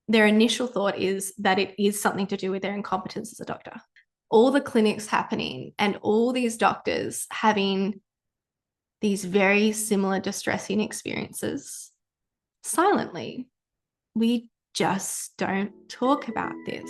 their initial thought is that it is something to do with their incompetence as a doctor. All the clinics happening and all these doctors having these very similar distressing experiences silently. We just don't talk about this.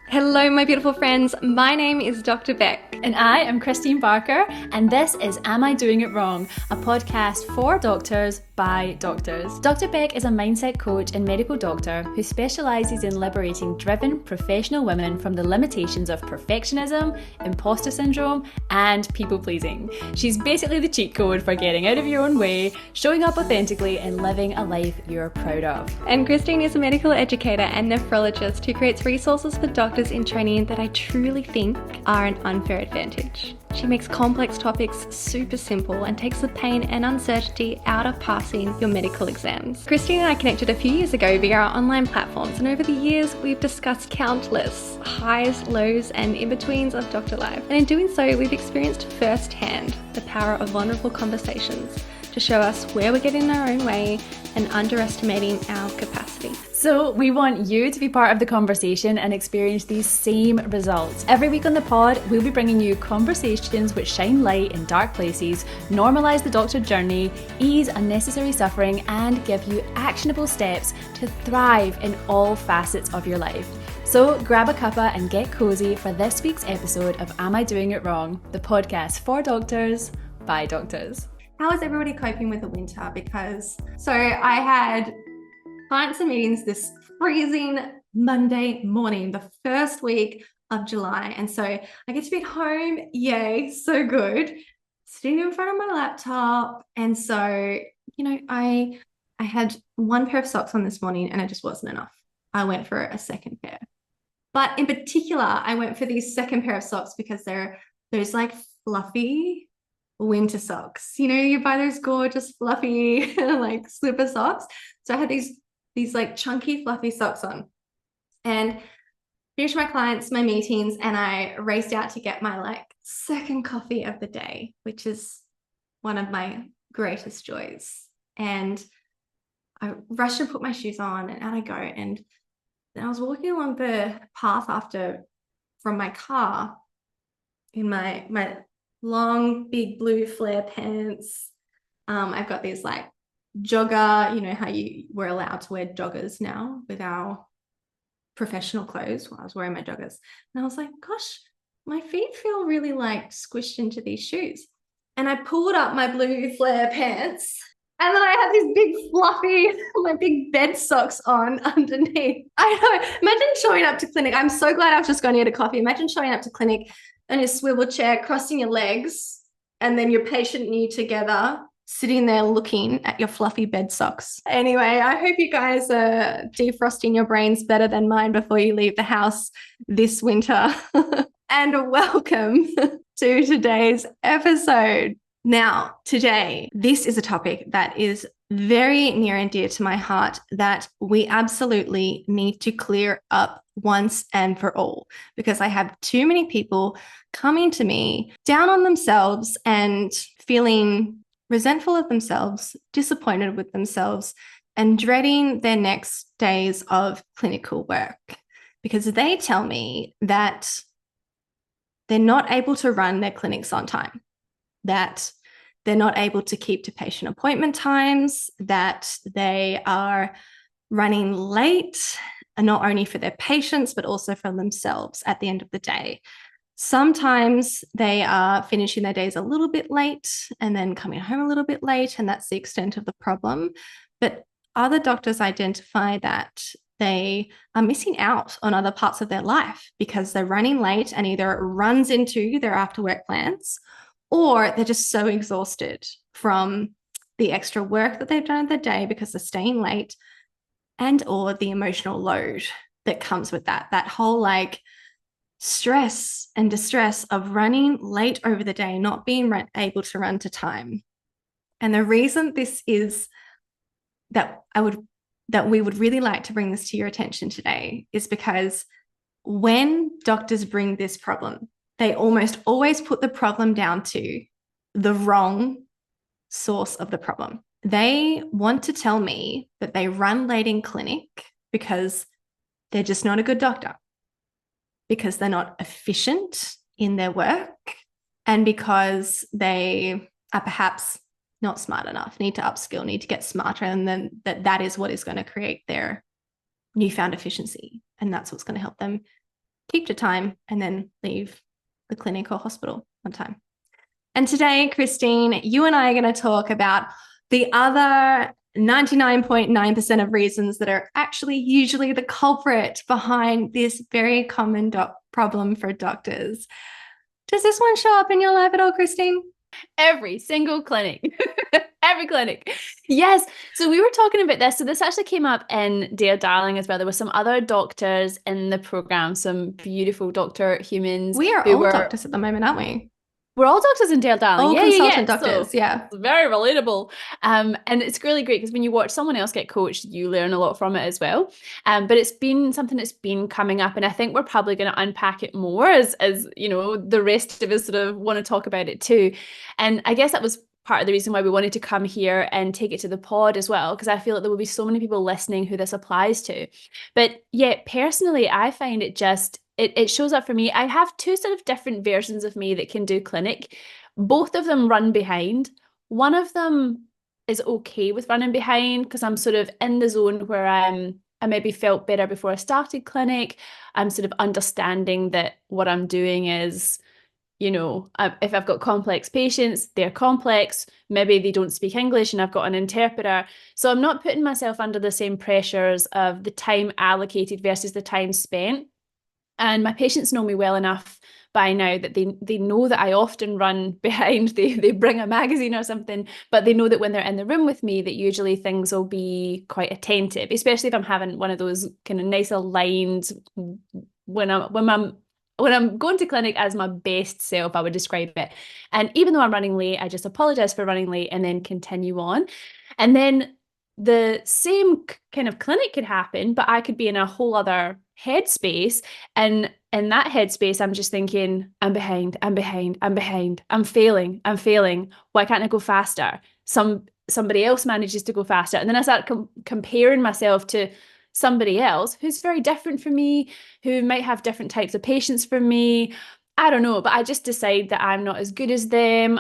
Hello, my beautiful friends. My name is Dr. Becc. And I am Kristeen Barker, and this is Am I Doing It Wrong? A podcast for doctors by doctors. Dr. Becc is a mindset coach and medical doctor who specialises in liberating driven professional women from the limitations of perfectionism, imposter syndrome, and people pleasing. She's basically the cheat code for getting out of your own way, showing up authentically, and living a life you're proud of. And Kristeen is a medical educator and nephrologist who creates resources for doctors in training that I truly think are an unfair advantage. She makes complex topics super simple and takes the pain and uncertainty out of passing your medical exams. Kristeen and I connected a few years ago via our online platforms, and over the years we've discussed countless highs, lows, and in-betweens of doctor life. And in doing so, we've experienced firsthand the power of vulnerable conversations to show us where we're getting in our own way and underestimating our capacity. So we want you to be part of the conversation and experience these same results. Every week on the pod, we'll be bringing you conversations which shine light in dark places, normalise the doctor journey, ease unnecessary suffering, and give you actionable steps to thrive in all facets of your life. So grab a cuppa and get cozy for this week's episode of Am I Doing It Wrong? The podcast for doctors by doctors. How is everybody coping with the winter? Because I had clients and meetings this freezing Monday morning, the first week of July. And so I get to be at home. Yay, so good. Sitting in front of my laptop. And so, I had one pair of socks on this morning and it just wasn't enough. I went for a second pair. But in particular, I went for these second pair of socks because they're those like fluffy winter socks. You buy those gorgeous fluffy like slipper socks. So I had these like chunky fluffy socks on, and finished my clients, my meetings, and I raced out to get my like second coffee of the day, which is one of my greatest joys. And I rushed and put my shoes on, and out I go. And then I was walking along the path from my car in my long, big blue flare pants. I've got these like jogger, how we're allowed to wear joggers now with our professional clothes. While I was wearing my joggers, and I was like, gosh, my feet feel really like squished into these shoes. And I pulled up my blue flare pants, and then I had these big fluffy, my big bed socks on underneath. I know, imagine showing up to clinic. I'm so glad I've just gone to get a coffee. Imagine showing up to clinic in a swivel chair, crossing your legs, and then your patient and you together, sitting there looking at your fluffy bed socks. Anyway, I hope you guys are defrosting your brains better than mine before you leave the house this winter. And welcome to today's episode. Now, today, this is a topic that is very near and dear to my heart that we absolutely need to clear up once and for all, because I have too many people coming to me down on themselves and feeling resentful of themselves, disappointed with themselves, and dreading their next days of clinical work because they tell me that they're not able to run their clinics on time, that they're not able to keep to patient appointment times, that they are running late, and not only for their patients, but also for themselves at the end of the day. Sometimes they are finishing their days a little bit late and then coming home a little bit late, and that's the extent of the problem. But other doctors identify that they are missing out on other parts of their life because they're running late, and either it runs into their after work plans, or they're just so exhausted from the extra work that they've done in the day because they're staying late, and or the emotional load that comes with that whole like stress and distress of running late over the day, not being able to run to time. And the reason this is that we would really like to bring this to your attention today is because when doctors bring this problem, they almost always put the problem down to the wrong source of the problem. They want to tell me that they run late in clinic because they're just not a good doctor because they're not efficient in their work and because they are perhaps not smart enough, need to upskill, need to get smarter, and then that is what is going to create their newfound efficiency. And that's what's going to help them keep to time and then leave the clinic or hospital on time. And today, Kristeen, you and I are going to talk about the other 99.9% of reasons that are actually usually the culprit behind this very common problem for doctors. Does this one show up in your life at all, Kristeen? Every single clinic. Every clinic. Yes. So we were talking about this. So this actually came up in Dear Darling as well. There were some other doctors in the program, some beautiful doctor humans. We are all doctors at the moment, aren't we? We're all doctors in Dear Darling. All consultant doctors, so yeah. It's very relatable. And it's really great because when you watch someone else get coached, you learn a lot from it as well. But it's been something that's been coming up, and I think we're probably going to unpack it more as you know, the rest of us sort of want to talk about it too. And I guess that was part of the reason why we wanted to come here and take it to the pod as well, because I feel that there will be so many people listening who this applies to. But yeah, personally, I find it just it shows up for me. I have two sort of different versions of me that can do clinic. Both of them run behind. One of them is okay with running behind because I'm sort of in the zone where I maybe felt better before I started clinic. I'm sort of understanding that what I'm doing is, you know, if I've got complex patients, they're complex, maybe they don't speak English and I've got an interpreter. So I'm not putting myself under the same pressures of the time allocated versus the time spent. And my patients know me well enough by now that they know that I often run behind. They bring a magazine or something, but they know that when they're in the room with me, that usually things will be quite attentive, especially if I'm having one of those kind of nice aligned when I'm going to clinic as my best self, I would describe it. And even though I'm running late, I just apologize for running late and then continue on. And then the same kind of clinic could happen, but I could be in a whole other headspace. And in that headspace, I'm just thinking, I'm behind, I'm failing. Why can't I go faster? Somebody else manages to go faster. And then I start comparing myself to somebody else who's very different from me, who might have different types of patients from me. I don't know, but I just decide that I'm not as good as them.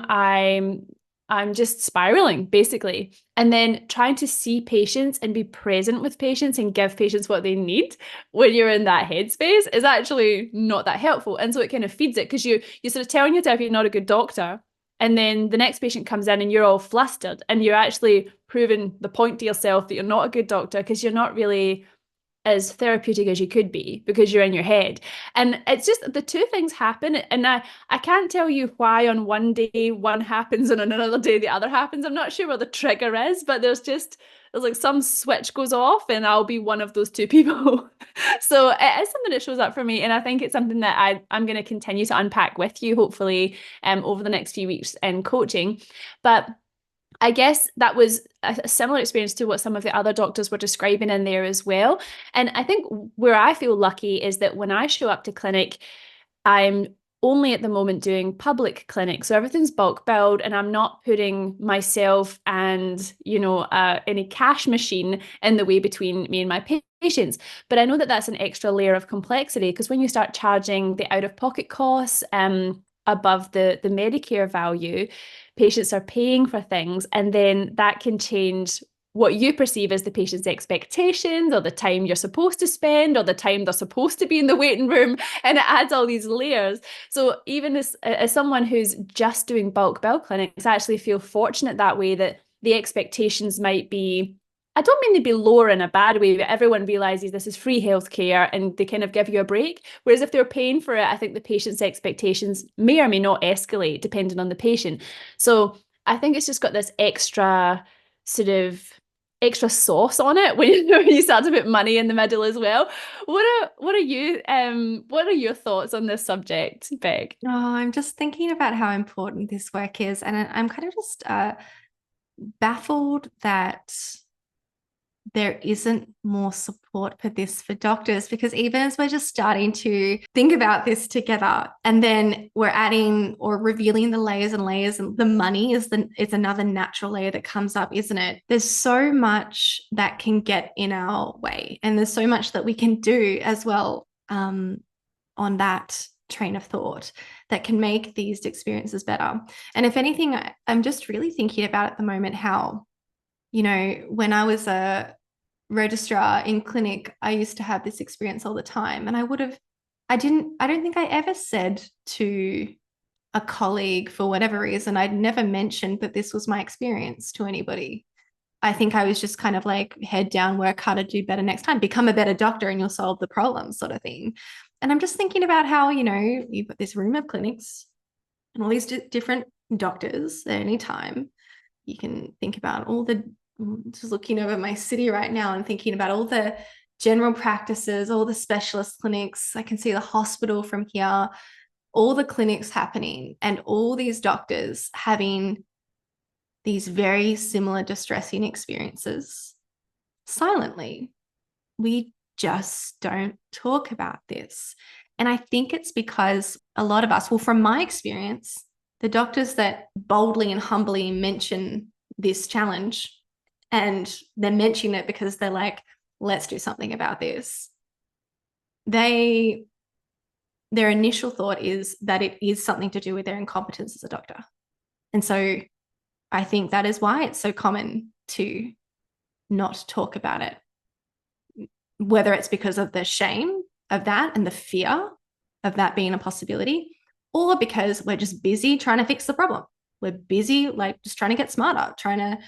I'm just spiraling, basically. And then trying to see patients and be present with patients and give patients what they need when you're in that headspace is actually not that helpful. And so it kind of feeds it because you're sort of telling yourself you're not a good doctor. And then the next patient comes in and you're all flustered and you're actually proving the point to yourself that you're not a good doctor because you're not really as therapeutic as you could be because you're in your head. And it's just the two things happen. And I can't tell you why on one day one happens and on another day the other happens. I'm not sure what the trigger is, but there's like some switch goes off and I'll be one of those two people. So it is something that shows up for me. And I think it's something that I'm going to continue to unpack with you, hopefully, over the next few weeks in coaching. But I guess that was a similar experience to what some of the other doctors were describing in there as well. And I think where I feel lucky is that when I show up to clinic, I'm only at the moment doing public clinic. So everything's bulk billed and I'm not putting myself and, you know, any cash machine in the way between me and my patients. But I know that that's an extra layer of complexity because when you start charging the out-of-pocket costs above the Medicare value, patients are paying for things, and then that can change what you perceive as the patient's expectations or the time you're supposed to spend or the time they're supposed to be in the waiting room, and it adds all these layers. So even as someone who's just doing bulk bill clinics, I actually feel fortunate that way, that the expectations might be, I don't mean they'd be lower in a bad way, but everyone realizes this is free healthcare and they kind of give you a break. Whereas if they're paying for it, I think the patient's expectations may or may not escalate depending on the patient. So I think it's just got this extra extra sauce on it when you start to put money in the middle as well. What are your thoughts on this subject, Becc? Oh, I'm just thinking about how important this work is, and I'm kind of just baffled that there isn't more support for this for doctors, because even as we're just starting to think about this together, and then we're adding or revealing the layers and layers, and the money is another natural layer that comes up, isn't it? There's so much that can get in our way, and there's so much that we can do as well on that train of thought that can make these experiences better. And if anything, I'm just really thinking about at the moment how, when I was a registrar in clinic, I used to have this experience all the time. And I don't think I ever said to a colleague, for whatever reason, I'd never mentioned that this was my experience to anybody. I think I was just kind of like, head down, work harder, do better next time, become a better doctor and you'll solve the problem, sort of thing. And I'm just thinking about how, you've got this room of clinics and all these different doctors at any time. You can think about just looking over my city right now and thinking about all the general practices, all the specialist clinics. I can see the hospital from here, all the clinics happening, and all these doctors having these very similar distressing experiences silently. We just don't talk about this. And I think it's because a lot of us, well, from my experience, the doctors that boldly and humbly mention this challenge, and they're mentioning it because they're like, let's do something about this, their initial thought is that it is something to do with their incompetence as a doctor. And so I think that is why it's so common to not talk about it, whether it's because of the shame of that and the fear of that being a possibility, or because we're just busy trying to fix the problem. We're busy, like, just trying to get smarter, trying to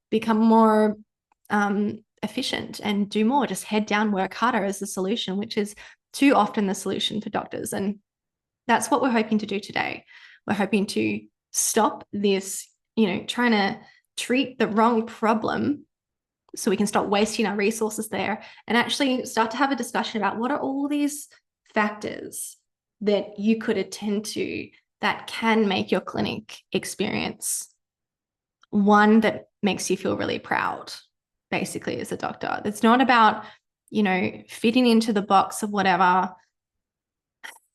become more efficient and do more, just head down, work harder as the solution, which is too often the solution for doctors. And that's what we're hoping to do today. We're hoping to stop this, trying to treat the wrong problem so we can stop wasting our resources there, and actually start to have a discussion about what are all these factors that you could attend to that can make your clinic experience one that makes you feel really proud, basically, as a doctor. It's not about, fitting into the box of whatever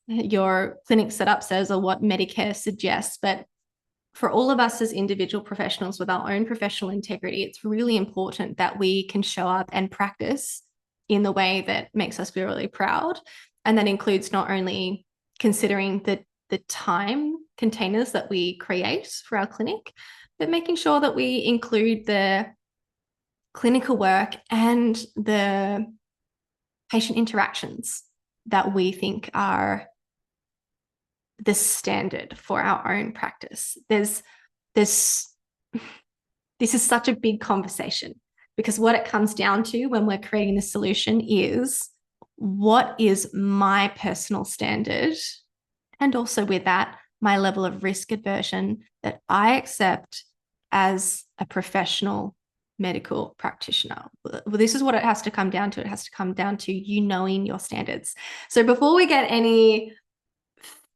your clinic setup says or what Medicare suggests, but for all of us as individual professionals with our own professional integrity, it's really important that we can show up and practice in the way that makes us feel really proud. And that includes not only considering the time containers that we create for our clinic, but making sure that we include the clinical work and the patient interactions that we think are the standard for our own practice. This is such a big conversation, because what it comes down to when we're creating the solution is, what is my personal standard? And also with that, my level of risk aversion that I accept as a professional medical practitioner. Well, this is what it has to come down to. It has to come down to you knowing your standards. So before we get any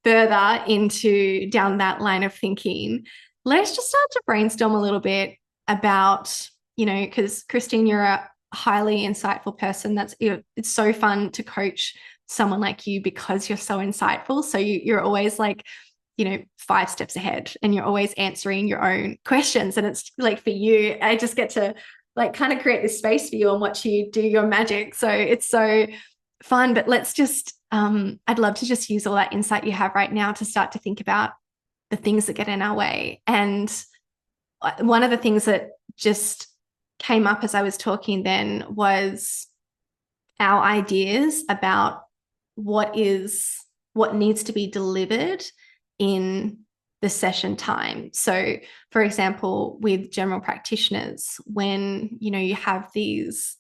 further into down that line of thinking, let's just start to brainstorm a little bit about, because Kristeen, you're a highly insightful person. It's so fun to coach someone like you because you're so insightful. So you're always like, 5 steps ahead, and you're always answering your own questions. And it's like, for you, I just get to like kind of create this space for you and watch you do your magic. So it's so fun. But let's just, I'd love to just use all that insight you have right now to start to think about the things that get in our way. And one of the things that just came up as I was talking then was our ideas about what needs to be delivered in the session time. So for example, with general practitioners, when you have these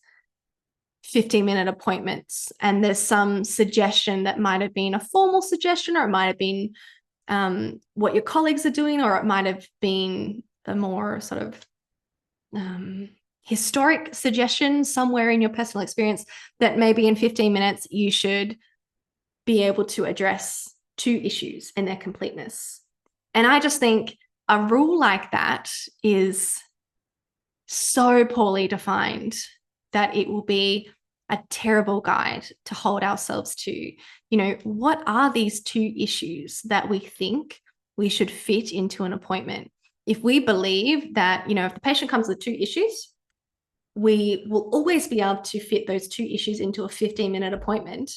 15-minute appointments and there's some suggestion that might have been a formal suggestion, or it might have been what your colleagues are doing, or it might have been a more sort of historic suggestion somewhere in your personal experience, that maybe in 15 minutes you should be able to address 2 issues in their completeness. And I just think a rule like that is so poorly defined that it will be a terrible guide to hold ourselves to. You know, what are these 2 issues that we think we should fit into an appointment? If we believe that, you know, if the patient comes with 2 issues, we will always be able to fit those 2 issues into a 15-minute appointment,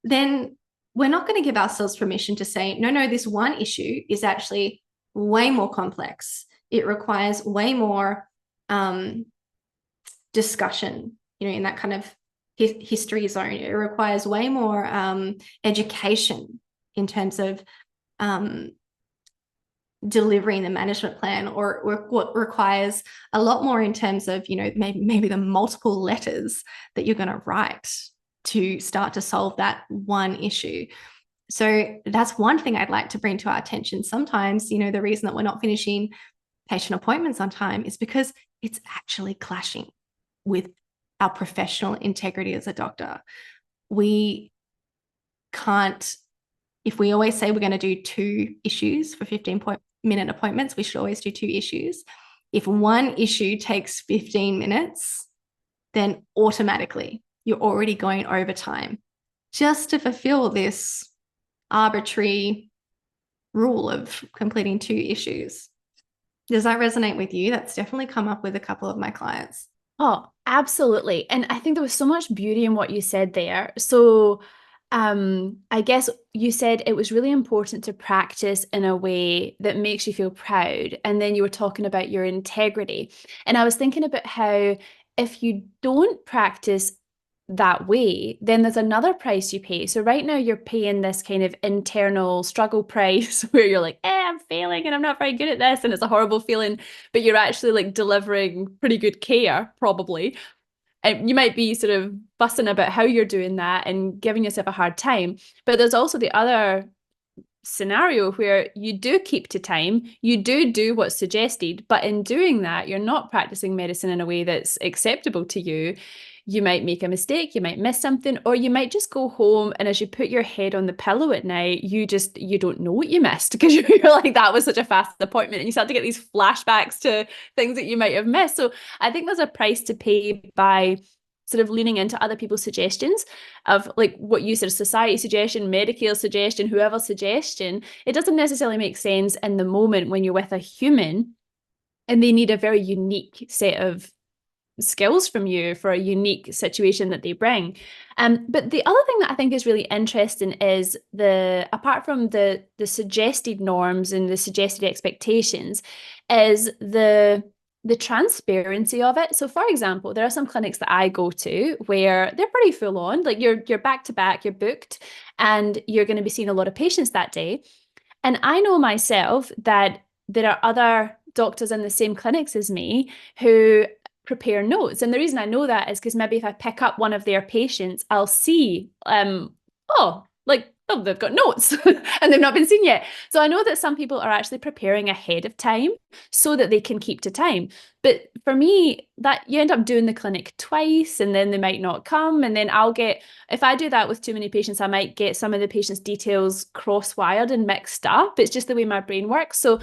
then we're not going to give ourselves permission to say, no, this one issue is actually way more complex. It requires way more discussion, you know, in that kind of history zone. It requires way more education in terms of delivering the management plan, or what requires a lot more in terms of, you know, maybe the multiple letters that you're going to write to start to solve that one issue. So that's one thing I'd like to bring to our attention. Sometimes, you know, the reason that we're not finishing patient appointments on time is because it's actually clashing with our professional integrity as a doctor. We can't, if we always say we're going to do 2 issues for 15-minute appointments, we should always do 2 issues. If one issue takes 15 minutes, then automatically you're already going over time just to fulfill this arbitrary rule of completing 2 issues. Does that resonate with you? That's definitely come up with a couple of my clients. Oh, absolutely. And I think there was so much beauty in what you said there. So I guess you said it was really important to practice in a way that makes you feel proud. And then you were talking about your integrity. And I was thinking about how if you don't practice that way, then there's another price you pay. So right now you're paying this kind of internal struggle price where you're like, I'm failing and I'm not very good at this. And it's a horrible feeling, but you're actually like delivering pretty good care, probably. And you might be sort of fussing about how you're doing that and giving yourself a hard time. But there's also the other scenario where you do keep to time, you do what's suggested, but in doing that, you're not practicing medicine in a way that's acceptable to you. You might make a mistake, you might miss something, or you might just go home and as you put your head on the pillow at night, you don't know what you missed because you're like, that was such a fast appointment, and you start to get these flashbacks to things that you might have missed. So I think there's a price to pay by sort of leaning into other people's suggestions of like what you said, society suggestion, medical suggestion, whoever suggestion. It doesn't necessarily make sense in the moment when you're with a human and they need a very unique set of skills from you for a unique situation that they bring. But the other thing that I think is really interesting is apart from the suggested norms and the suggested expectations, is the transparency of it. So for example, there are some clinics that I go to where they're pretty full on, like you're back to back, you're booked, and you're going to be seeing a lot of patients that day. And I know myself that there are other doctors in the same clinics as me who prepare notes. And the reason I know that is because maybe if I pick up one of their patients, I'll see, they've got notes and they've not been seen yet. So I know that some people are actually preparing ahead of time so that they can keep to time. But for me, that you end up doing the clinic twice and then they might not come. And then if I do that with too many patients, I might get some of the patients' details cross-wired and mixed up. It's just the way my brain works. So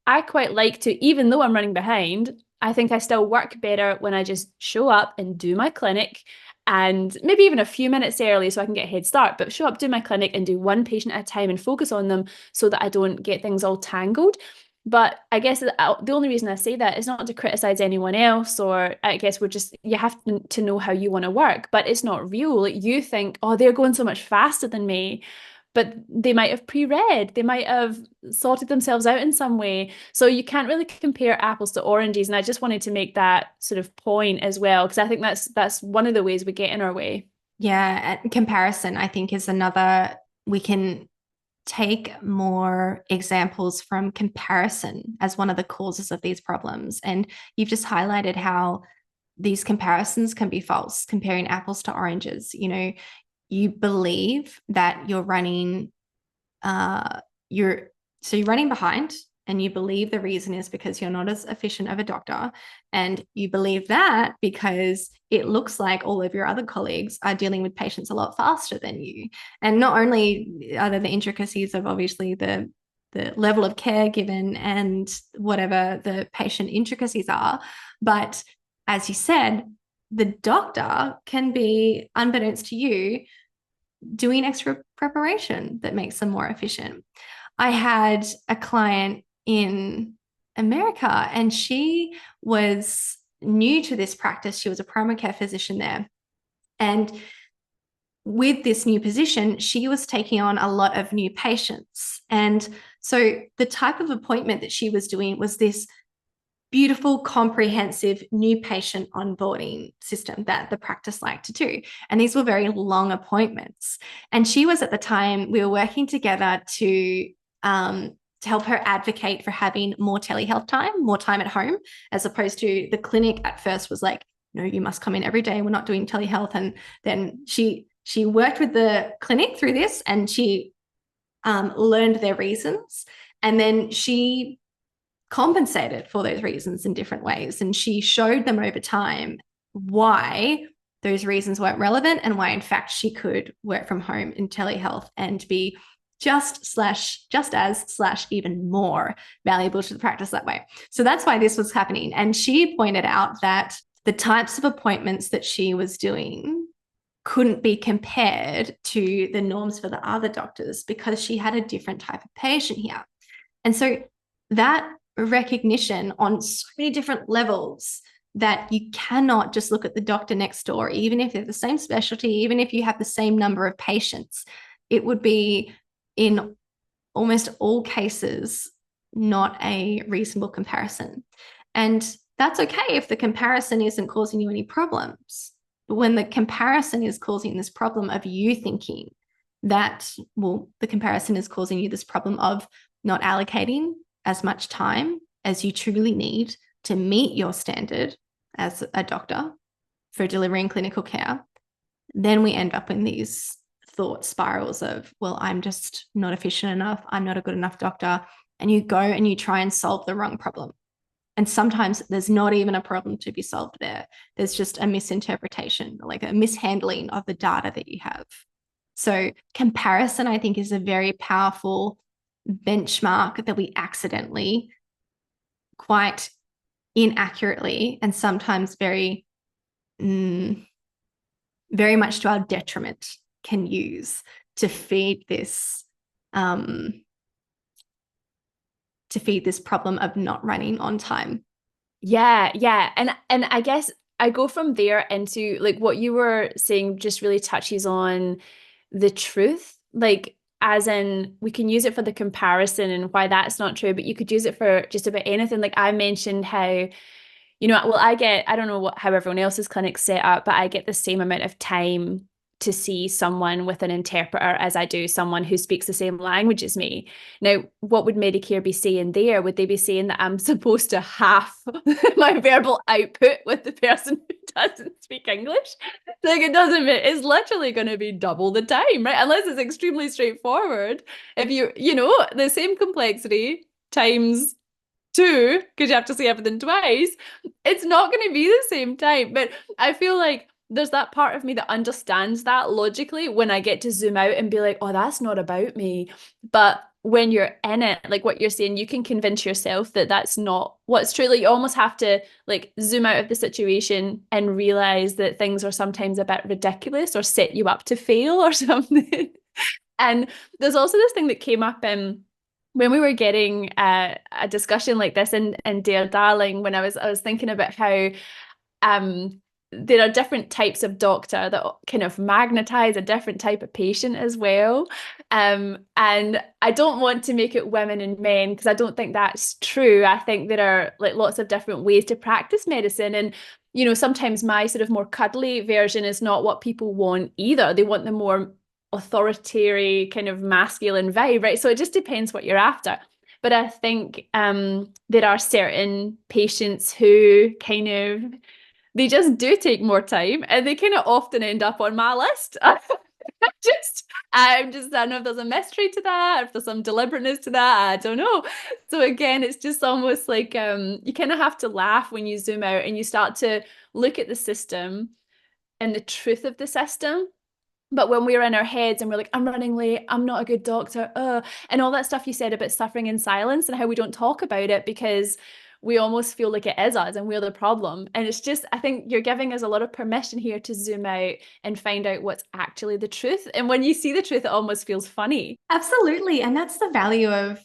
I quite like to, even though I'm running behind, I think I still work better when I just show up and do my clinic, and maybe even a few minutes early so I can get a head start, but show up, do my clinic and do one patient at a time and focus on them so that I don't get things all tangled. But I guess the only reason I say that is not to criticize anyone else, or I guess you have to know how you want to work, but it's not real. Like you think, oh, they're going so much faster than me, but they might have pre-read, they might have sorted themselves out in some way. So you can't really compare apples to oranges. And I just wanted to make that sort of point as well, because I think that's one of the ways we get in our way. Yeah, comparison, I think, is another. We can take more examples from comparison as one of the causes of these problems. And you've just highlighted how these comparisons can be false, comparing apples to oranges. You know, you believe that you're running, you're running behind, and you believe the reason is because you're not as efficient of a doctor. And you believe that because it looks like all of your other colleagues are dealing with patients a lot faster than you. And not only are there the intricacies of obviously the level of care given and whatever the patient intricacies are, but as you said, the doctor can be, unbeknownst to you, doing extra preparation that makes them more efficient. I had a client in America, and she was new to this practice. She was a primary care physician there. And with this new position, she was taking on a lot of new patients. And so the type of appointment that she was doing was this beautiful, comprehensive new patient onboarding system that the practice liked to do. And these were very long appointments. And she was, at the time, we were working together to help her advocate for having more telehealth time, more time at home, as opposed to the clinic at first was like, no, you must come in every day. We're not doing telehealth. And then she worked with the clinic through this, and she learned their reasons. And then she compensated for those reasons in different ways. And she showed them over time why those reasons weren't relevant, and why, in fact, she could work from home in telehealth and be just as even more valuable to the practice that way. So that's why this was happening. And she pointed out that the types of appointments that she was doing couldn't be compared to the norms for the other doctors, because she had a different type of patient here. And so that recognition on so many different levels, that you cannot just look at the doctor next door, even if they're the same specialty, even if you have the same number of patients, it would be, in almost all cases, not a reasonable comparison. And that's okay if the comparison isn't causing you any problems. But when the comparison is causing this problem of you thinking that, well, the comparison is causing you this problem of not allocating as much time as you truly need to meet your standard as a doctor for delivering clinical care, then we end up in these thought spirals of, well, I'm just not efficient enough. I'm not a good enough doctor. And you go and you try and solve the wrong problem. And sometimes there's not even a problem to be solved there. There's just a misinterpretation, like a mishandling of the data that you have. So comparison, I think, is a very powerful benchmark that we accidentally, quite inaccurately, and sometimes very much to our detriment, can use to feed this problem of not running on time. Yeah. And I guess I go from there into, like, what you were saying just really touches on the truth, like, as in, we can use it for the comparison and why that's not true, but you could use it for just about anything. Like I mentioned how, well, I don't know how everyone else's clinic's set up, but I get the same amount of time to see someone with an interpreter as I do someone who speaks the same language as me. Now, what would Medicare be saying there? Would they be saying that I'm supposed to half my verbal output with the person who doesn't speak English? Like, it doesn't, it's literally going to be double the time, right? Unless it's extremely straightforward. If the same complexity times 2, because you have to see everything twice, it's not going to be the same time. But I feel like there's that part of me that understands that logically when I get to zoom out and be like, oh, that's not about me. But when you're in it, like what you're saying, you can convince yourself that that's not what's true. Like, you almost have to, like, zoom out of the situation and realize that things are sometimes a bit ridiculous or set you up to fail or something. And there's also this thing that came up in when we were getting a discussion like this in Dear Darling, when I was thinking about how there are different types of doctor that kind of magnetize a different type of patient as well. And I don't want to make it women and men, because I don't think that's true. I think there are, like, lots of different ways to practice medicine. And, sometimes my sort of more cuddly version is not what people want either. They want the more authoritarian kind of masculine vibe, right? So it just depends what you're after. But I think there are certain patients who kind of, they just do take more time, and they kind of often end up on my list. I don't know if there's a mystery to that, if there's some deliberateness to that, I don't know. So again, it's just almost like you kind of have to laugh when you zoom out and you start to look at the system and the truth of the system. But when we're in our heads and we're like, I'm running late, I'm not a good doctor, and all that stuff you said about suffering in silence and how we don't talk about it because we almost feel like it is us and we're the problem. And it's just, I think you're giving us a lot of permission here to zoom out and find out what's actually the truth. And when you see the truth, it almost feels funny. Absolutely. And that's the value of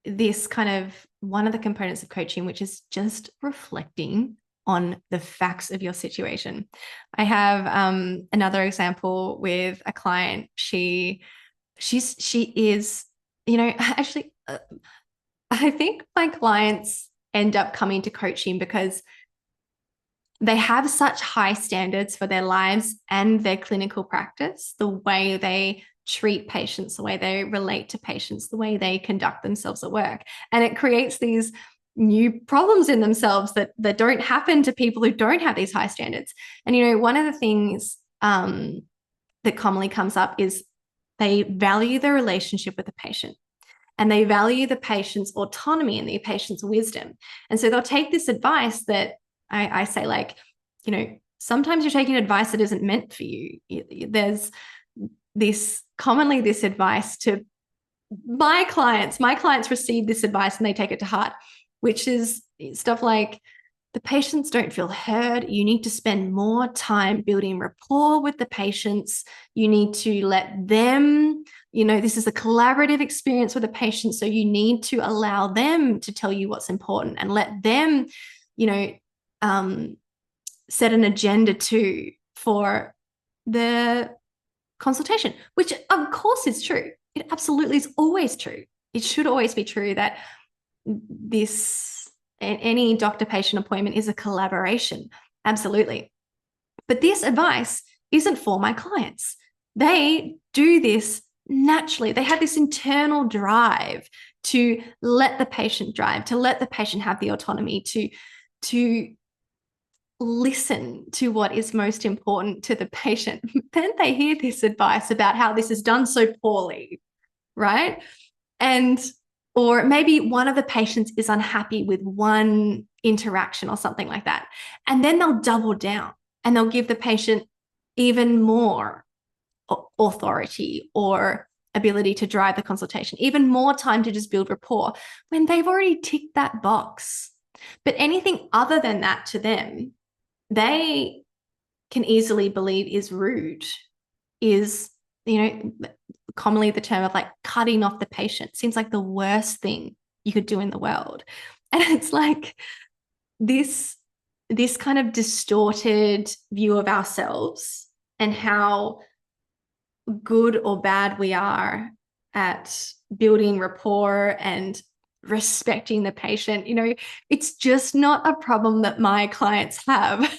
this kind of one of the components of coaching, which is just reflecting on the facts of your situation. I have another example with a client. She is, actually, I think my clients end up coming to coaching because they have such high standards for their lives and their clinical practice, the way they treat patients, the way they relate to patients, the way they conduct themselves at work. And it creates these new problems in themselves that don't happen to people who don't have these high standards. And, one of the things that commonly comes up is they value the relationship with the patient. And they value the patient's autonomy and the patient's wisdom. And so they'll take this advice that I say, like, sometimes you're taking advice that isn't meant for you. There's commonly this advice to my clients. My clients receive this advice and they take it to heart, which is stuff like, the patients don't feel heard. You need to spend more time building rapport with the patients. You need to let them, this is a collaborative experience with the patient. So you need to allow them to tell you what's important and let them, set an agenda too for the consultation, which of course is true. It absolutely is always true. It should always be true that any doctor-patient appointment is a collaboration. Absolutely. But this advice isn't for my clients. They do this naturally. They have this internal drive to let the patient drive, to let the patient have the autonomy, to listen to what is most important to the patient. Then they hear this advice about how this is done so poorly, right? Or maybe one of the patients is unhappy with one interaction or something like that. And then they'll double down and they'll give the patient even more authority or ability to drive the consultation, even more time to just build rapport when they've already ticked that box. But anything other than that to them, they can easily believe is rude, is, commonly the term of like cutting off the patient seems like the worst thing you could do in the world. And it's like this kind of distorted view of ourselves and how good or bad we are at building rapport and respecting the patient. It's just not a problem that my clients have.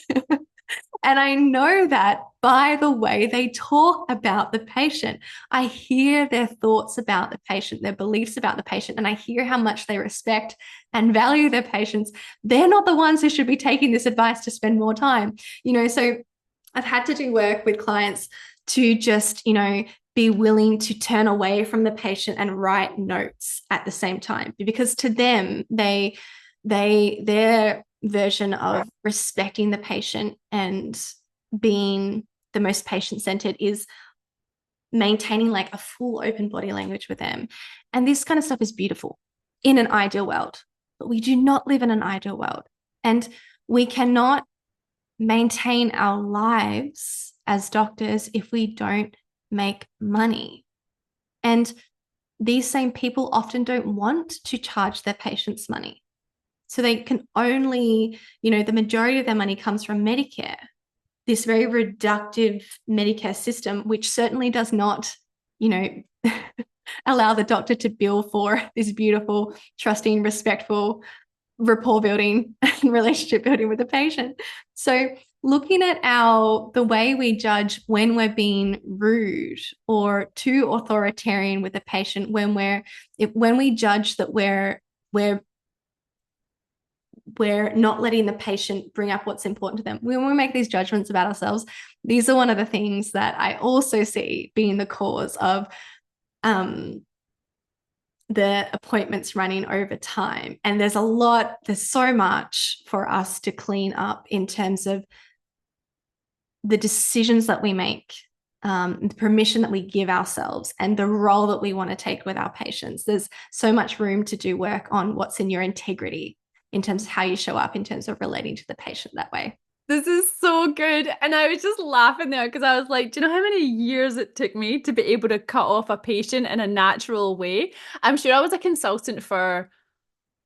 And I know that by the way they talk about the patient. I hear their thoughts about the patient, their beliefs about the patient, and I hear how much they respect and value their patients. They're not the ones who should be taking this advice to spend more time. So I've had to do work with clients to just, be willing to turn away from the patient and write notes at the same time, because to them, their version of respecting the patient and being the most patient-centered is maintaining like a full open body language with them. And this kind of stuff is beautiful in an ideal world, but we do not live in an ideal world. And we cannot maintain our lives as doctors if we don't make money. And these same people often don't want to charge their patients money. So they can only, the majority of their money comes from Medicare, this very reductive Medicare system, which certainly does not, allow the doctor to bill for this beautiful, trusting, respectful, rapport building and relationship building with the patient. So looking at the way we judge when we're being rude or too authoritarian with the patient, when we judge that we're not letting the patient bring up what's important to them. When we make these judgments about ourselves, these are one of the things that I also see being the cause of the appointments running over time. And there's so much for us to clean up in terms of the decisions that we make, the permission that we give ourselves, and the role that we want to take with our patients. There's so much room to do work on what's in your integrity in terms of how you show up, in terms of relating to the patient that way. This is so good. And I was just laughing there because I was like, do you know how many years it took me to be able to cut off a patient in a natural way? I'm sure I was a consultant for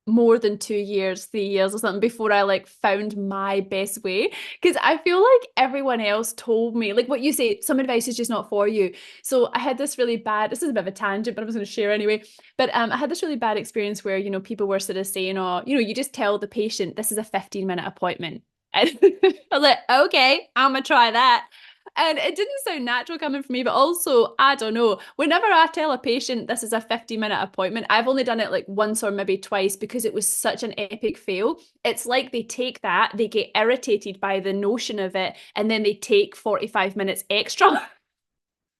more than 2 years, 3 years or something before I like found my best way. Because I feel like everyone else told me, like what you say, some advice is just not for you. So I had this really bad, this is a bit of a tangent, but I was going to share anyway. But I had this really bad experience where, people were sort of saying, oh, you just tell the patient this is a 15-minute appointment. And I was like, okay, I'm gonna try that. And it didn't sound natural coming from me, but also, I don't know, whenever I tell a patient this is a 50-minute appointment, I've only done it like once or maybe twice because it was such an epic fail. It's like they take that, they get irritated by the notion of it, and then they take 45 minutes extra.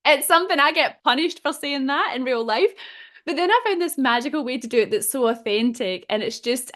It's something I get punished for saying that in real life. But then I found this magical way to do it that's so authentic, and it's just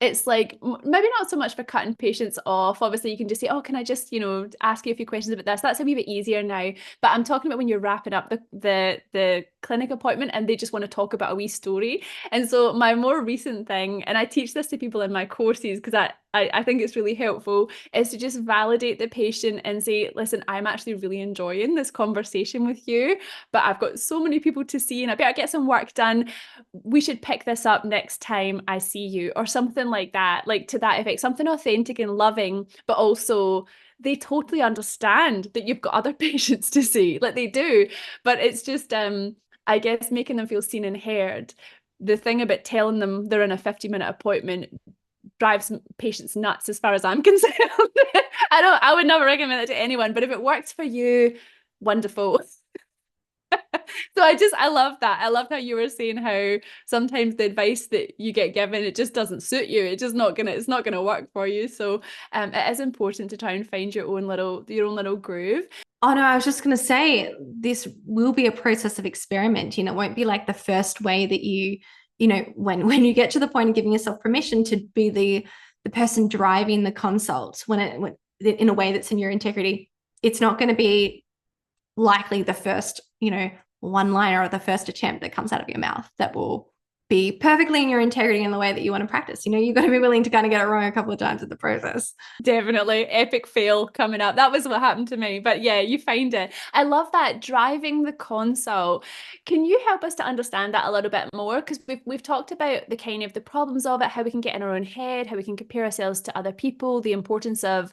it's like maybe not so much for cutting patients off. Obviously, you can just say, "Oh, can I just, ask you a few questions about this?" That's a wee bit easier now. But I'm talking about when you're wrapping up the clinic appointment and they just want to talk about a wee story. And so my more recent thing, and I teach this to people in my courses because I think it's really helpful, is to just validate the patient and say, "Listen, I'm actually really enjoying this conversation with you, but I've got so many people to see and I better get some work done. We should pick this up next time I see you," or something like that, like to that effect, something authentic and loving, but also they totally understand that you've got other patients to see, like they do. But it's just, I guess, making them feel seen and heard. The thing about telling them they're in a 50-minute appointment drives patients nuts as far as I'm concerned. I would never recommend it to anyone, but if it works for you, wonderful. So I love that. I loved how you were saying how sometimes the advice that you get given, it just doesn't suit you. It's not gonna work for you. So it is important to try and find your own little groove. Oh no, I was just going to say this will be a process of experiment. It won't be like the first way that when you get to the point of giving yourself permission to be the person driving the consult when in a way that's in your integrity, it's not going to be likely the first, one liner or the first attempt that comes out of your mouth that will be perfectly in your integrity in the way that you want to practice. You've got to be willing to kind of get it wrong a couple of times in the process. Definitely. Epic fail coming up. That was what happened to me. But yeah, you find it. I love that, driving the consult. Can you help us to understand that a little bit more? Because we've talked about the kind of the problems of it, how we can get in our own head, how we can compare ourselves to other people, the importance of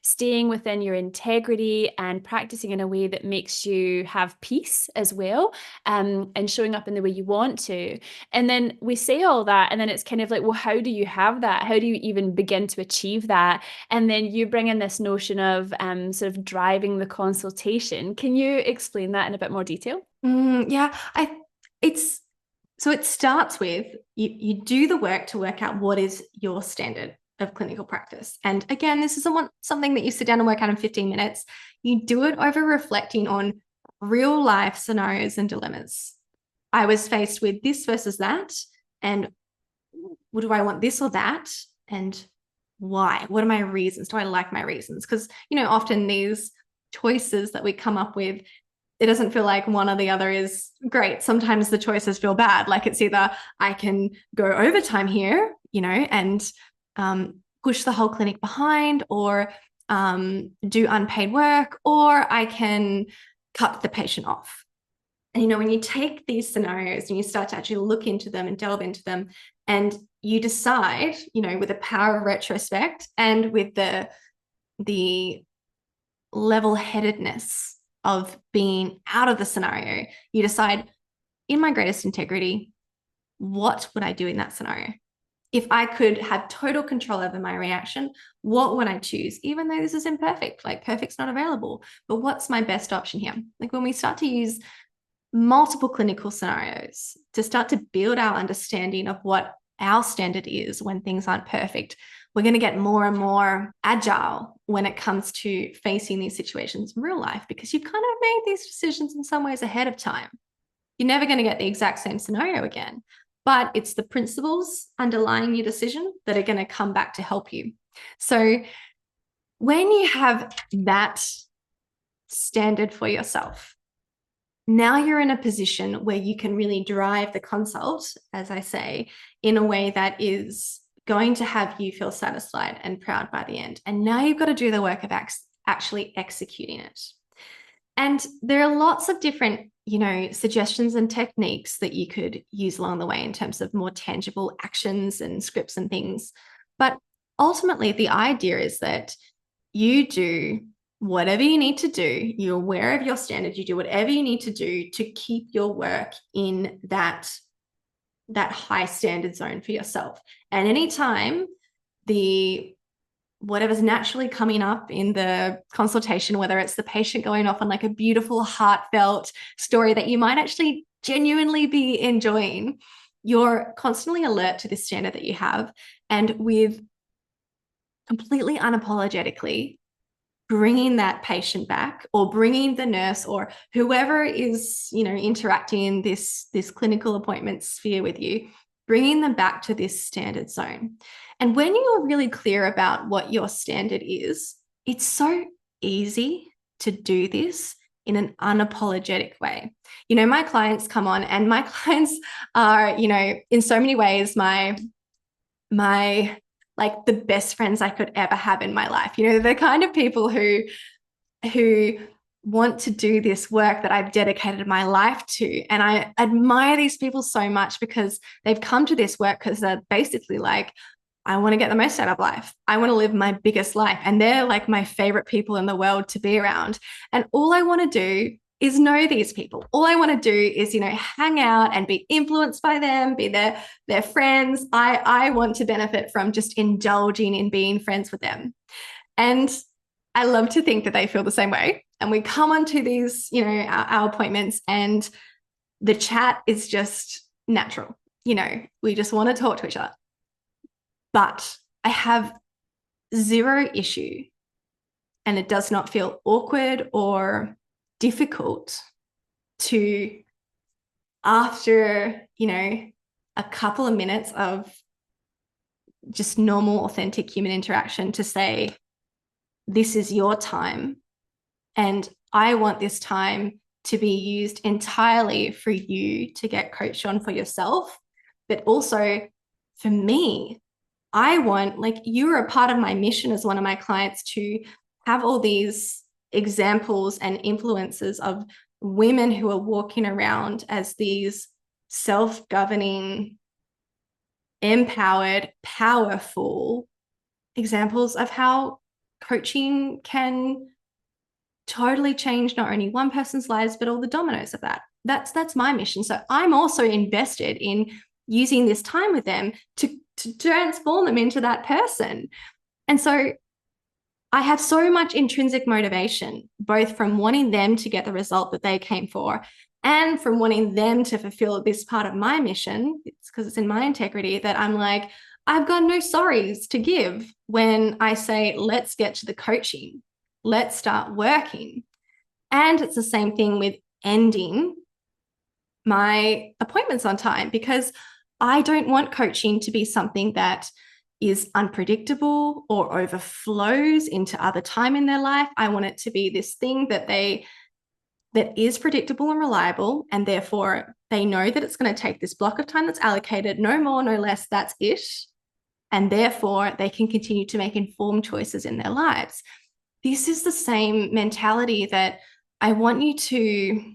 staying within your integrity and practicing in a way that makes you have peace as well, and showing up in the way you want to. And then we say all that, and then it's kind of like, well, how do you have that? How do you even begin to achieve that? And then you bring in this notion of sort of driving the consultation. Can you explain that in a bit more detail? Yeah, so it starts with you do the work to work out what is your standard of clinical practice. And again, this isn't something that you sit down and work out in 15 minutes. You do it over reflecting on real life scenarios and dilemmas. I was faced with this versus that, and do I want this or that? And why? What are my reasons? Do I like my reasons? Because, often these choices that we come up with, it doesn't feel like one or the other is great. Sometimes the choices feel bad. Like it's either I can go overtime here, and push the whole clinic behind, or do unpaid work, or I can cut the patient off. And, when you take these scenarios and you start to actually look into them and delve into them, and you decide, with the power of retrospect and with the level-headedness of being out of the scenario, you decide, in my greatest integrity, what would I do in that scenario? If I could have total control over my reaction, what would I choose? Even though this is imperfect, like perfect's not available, but what's my best option here? Like when we start to use multiple clinical scenarios to start to build our understanding of what our standard is when things aren't perfect, we're going to get more and more agile when it comes to facing these situations in real life, because you've kind of made these decisions in some ways ahead of time. You're never going to get the exact same scenario again, but it's the principles underlying your decision that are going to come back to help you. So when you have that standard for yourself, now you're in a position where you can really drive the consult, as I say, in a way that is going to have you feel satisfied and proud by the end. And now you've got to do the work of actually executing it. And there are lots of different, suggestions and techniques that you could use along the way in terms of more tangible actions and scripts and things. But ultimately, the idea is that you do whatever you need to do. You're aware of your standard. You do whatever you need to do to keep your work in that high standard zone for yourself. And anytime whatever's naturally coming up in the consultation, whether it's the patient going off on like a beautiful, heartfelt story that you might actually genuinely be enjoying, you're constantly alert to this standard that you have, and with completely unapologetically bringing that patient back, or bringing the nurse or whoever is, interacting in this clinical appointment sphere with you, bringing them back to this standard zone. And when you're really clear about what your standard is, it's so easy to do this in an unapologetic way. My clients come on, and my clients are, in so many ways, my like the best friends I could ever have in my life. The kind of people who want to do this work that I've dedicated my life to. And I admire these people so much because they've come to this work because they're basically like, I want to get the most out of life. I want to live my biggest life. And they're like my favorite people in the world to be around. And all I want to do is know these people. All I want to do is, hang out and be influenced by them, be their friends. I want to benefit from just indulging in being friends with them. And I love to think that they feel the same way. And we come onto these, our appointments, and the chat is just natural. We just want to talk to each other. But I have zero issue, and it does not feel awkward or difficult to, after, a couple of minutes of just normal, authentic human interaction, to say, this is your time, and I want this time to be used entirely for you to get coached on for yourself, but also for me. I want, like, you're a part of my mission as one of my clients to have all these examples and influences of women who are walking around as these self-governing, empowered, powerful examples of how coaching can totally change not only one person's lives, but all the dominoes of that. That's my mission. So I'm also invested in using this time with them to transform them into that person. And so I have so much intrinsic motivation, both from wanting them to get the result that they came for, and from wanting them to fulfill this part of my mission. It's because it's in my integrity that I'm like, I've got no sorries to give when I say, let's get to the coaching. Let's start working. And it's the same thing with ending my appointments on time, because I don't want coaching to be something that is unpredictable or overflows into other time in their life. I want it to be this thing that is predictable and reliable, and therefore they know that it's going to take this block of time that's allocated, no more, no less, that's it. And therefore they can continue to make informed choices in their lives. This is the same mentality that I want you to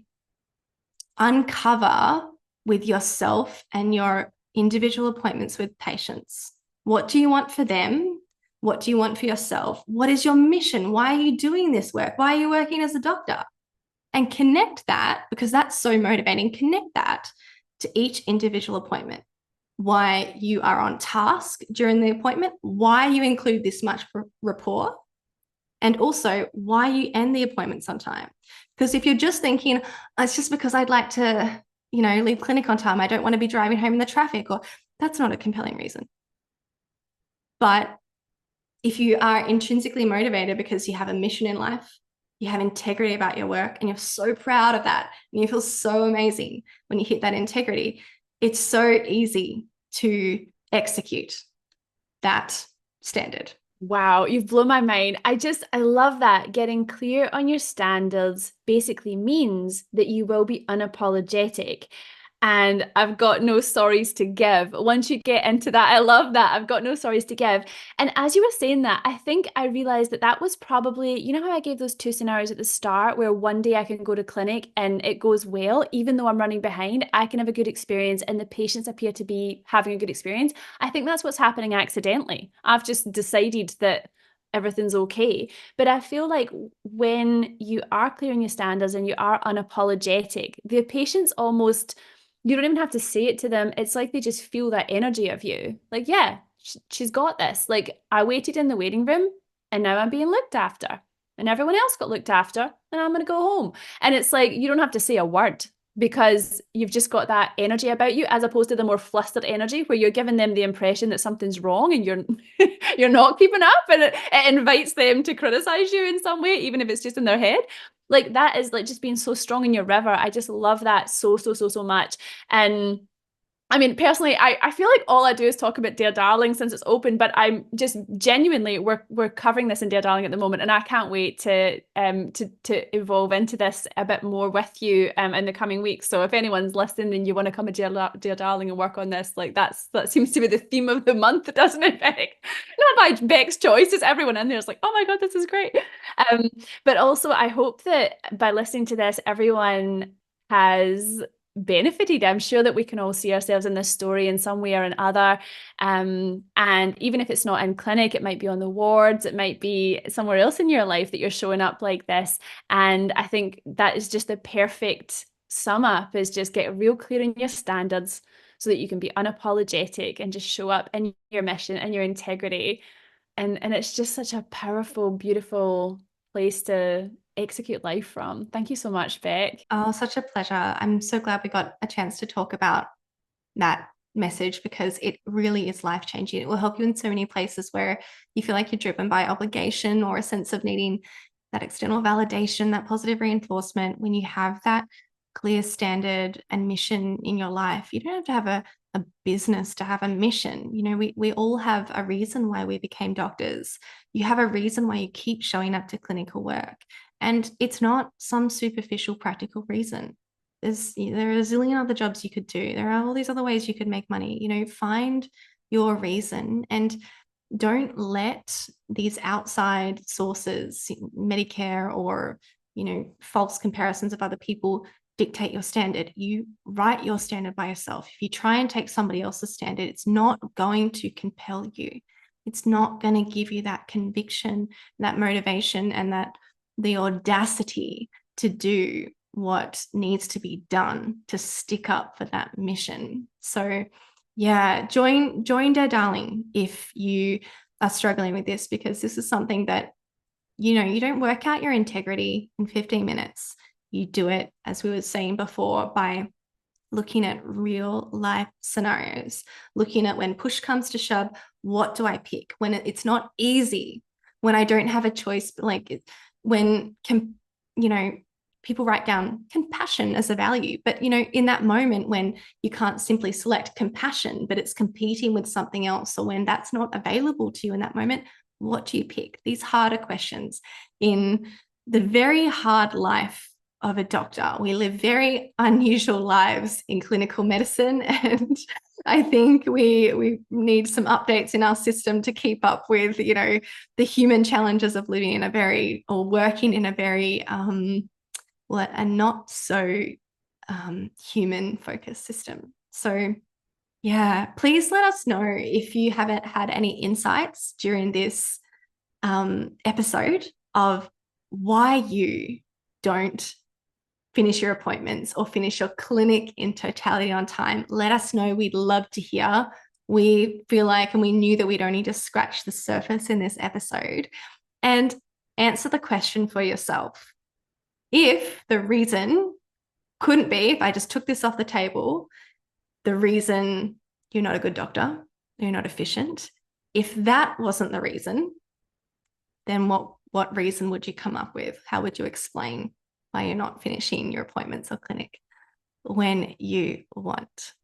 uncover with yourself and your individual appointments with patients. What do you want for them? What do you want for yourself? What is your mission? Why are you doing this work? Why are you working as a doctor? And connect that, because that's so motivating. Connect that to each individual appointment. Why you are on task during the appointment, why you include this much rapport, and also why you end the appointments on time. Because if you're just thinking, it's just because I'd like to, leave clinic on time, I don't want to be driving home in the traffic, or that's not a compelling reason. But if you are intrinsically motivated because you have a mission in life, you have integrity about your work, and you're so proud of that, and you feel so amazing when you hit that integrity, it's so easy to execute that standard. Wow, you've blown my mind. I love that. Getting clear on your standards basically means that you will be unapologetic. and I've got no sorries to give. Once you get into that, I love that. I've got no sorries to give. And as you were saying that, I think I realized that that was probably, you know how I gave those two scenarios at the start where one day I can go to clinic and it goes well, even though I'm running behind, I can have a good experience and the patients appear to be having a good experience. I think that's what's happening accidentally. I've just decided that everything's okay. But I feel like when you are clearing your standards and you are unapologetic, the patients almost, you don't even have to say it to them. It's like they just feel that energy of you. Like, yeah, she's got this. Like, I waited in the waiting room and now I'm being looked after. And everyone else got looked after and I'm going to go home. And it's like, you don't have to say a word because you've just got that energy about you, as opposed to the more flustered energy where you're giving them the impression that something's wrong and you're you're not keeping up, and it invites them to criticize you in some way, even if it's just in their head. Like, that is like just being so strong in your river. I just love that so much. And I mean, personally, I feel like all I do is talk about Dear Darling since it's open, but I'm just genuinely, we're covering this in Dear Darling at the moment, and I can't wait to evolve into this a bit more with you in the coming weeks. So if anyone's listening and you want to come to Dear Darling and work on this, like that seems to be the theme of the month, doesn't it, Beck? Not by Beck's choice, it's everyone in there is like, oh my God, this is great. But also I hope that by listening to this, everyone has benefited. I'm sure that we can all see ourselves in this story in some way or another. And even if it's not in clinic, it might be on the wards, it might be somewhere else in your life that you're showing up like this. And I think that is just the perfect sum up, is just get real clear in your standards so that you can be unapologetic and just show up in your mission and your integrity. And it's just such a powerful, beautiful place to execute life from. Thank you so much, Beck. Oh, such a pleasure. I'm so glad we got a chance to talk about that message, because it really is life-changing. It will help you in so many places where you feel like you're driven by obligation or a sense of needing that external validation, that positive reinforcement. When you have that clear standard and mission in your life, you don't have to have a business to have a mission. You know, we all have a reason why we became doctors. You have a reason why you keep showing up to clinical work. And it's not some superficial practical reason. There are a zillion other jobs you could do. There are all these other ways you could make money. You know, find your reason and don't let these outside sources, Medicare or, you know, false comparisons of other people, dictate your standard. You write your standard by yourself. If you try and take somebody else's standard, it's not going to compel you. It's not going to give you that conviction, that motivation, and the audacity to do what needs to be done to stick up for that mission. So yeah, join Dear Darling if you are struggling with this, because this is something that, you know, you don't work out your integrity in 15 minutes. You do it, as we were saying before, by looking at real life scenarios, looking at when push comes to shove, what do I pick? When it's not easy, when I don't have a choice, like when, you know, people write down compassion as a value, but, you know, in that moment when you can't simply select compassion, but it's competing with something else, or when that's not available to you in that moment, what do you pick? These harder questions. In the very hard life of a doctor, we live very unusual lives in clinical medicine, and I think we need some updates in our system to keep up with, you know, the human challenges of living in a very, or working in a very a not so human focused system. So yeah, please let us know if you haven't had any insights during this episode of why you don't finish your appointments or finish your clinic in totality on time. Let us know. We'd love to hear. We feel like, and we knew that we'd only just scratched the surface in this episode. And answer the question for yourself. If the reason couldn't be, if I just took this off the table, the reason you're not a good doctor, you're not efficient, if that wasn't the reason, then what reason would you come up with? How would you explain why you're not finishing your appointments or clinic when you want?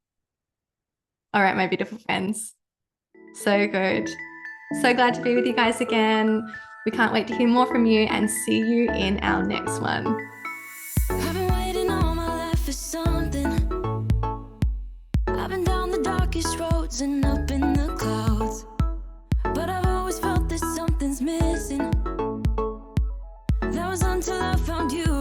All right, my beautiful friends. So good. So glad to be with you guys again. We can't wait to hear more from you and see you in our next one. I've been waiting all my life for something. rising up in the clouds, but I've always felt that something's missing. That was until I found you.